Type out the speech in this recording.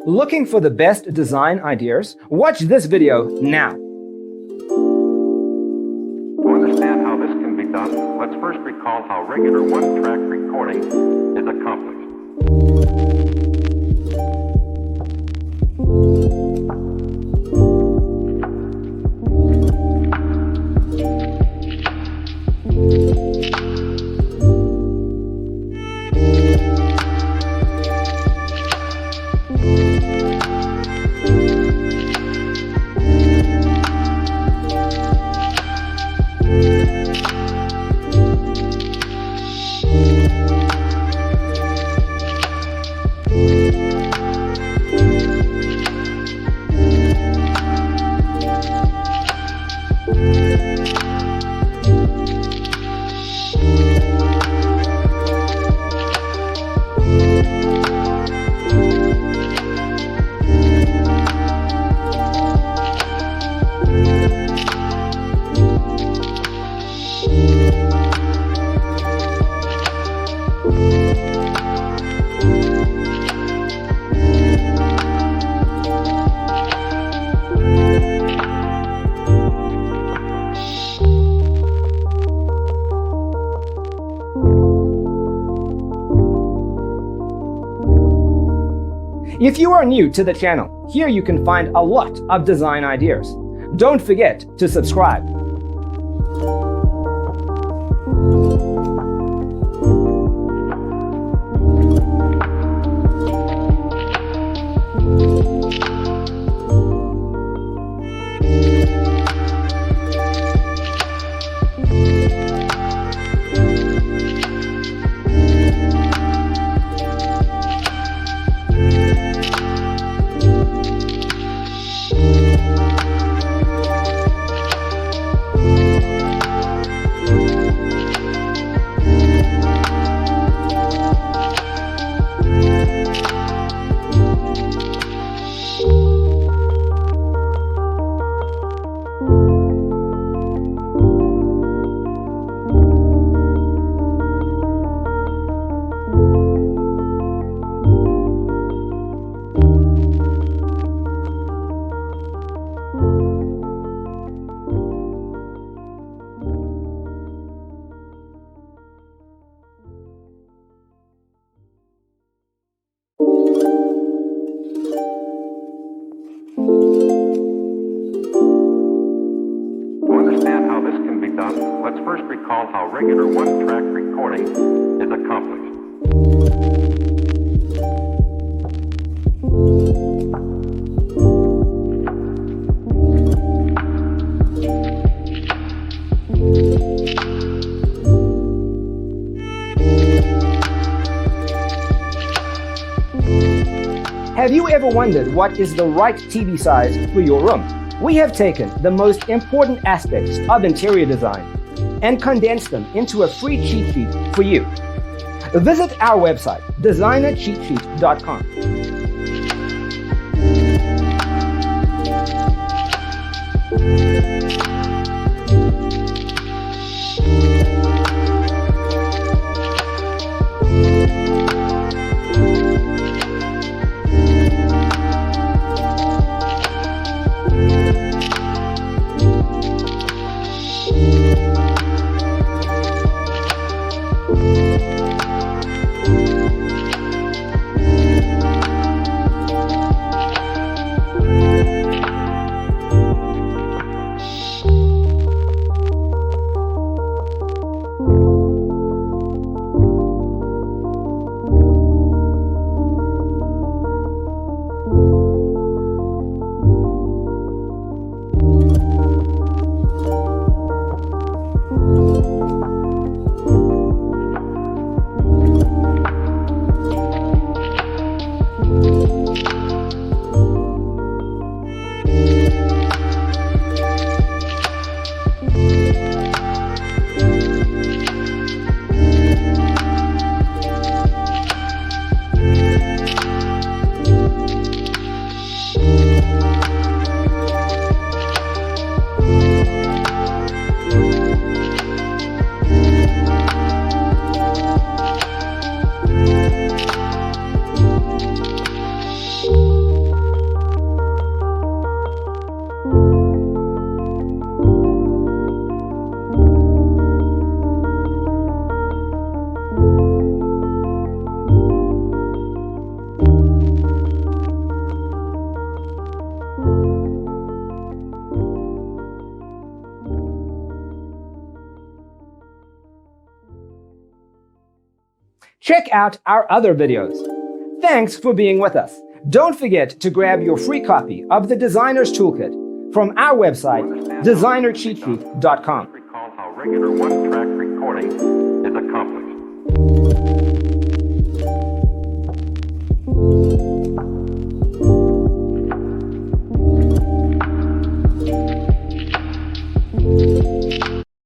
Looking for the best design ideas? Watch this video now. To understand how this can be done, let's first recall how regular one-track recording is accomplished. If you are new to the channel, here you can find a lot of design ideas. Don't forget to subscribe. Let's first recall how regular one-track recording is accomplished. Have you ever wondered what is the right TV size for your room? We have taken the most important aspects of interior design and condensed them into a free cheat sheet for you. Visit our website, designercheatsheet.com. Check out our other videos. Thanks for being with us. Don't forget to grab your free copy of the Designer's Toolkit from our website, designercheatsheet.com. Recall how regular one-track recording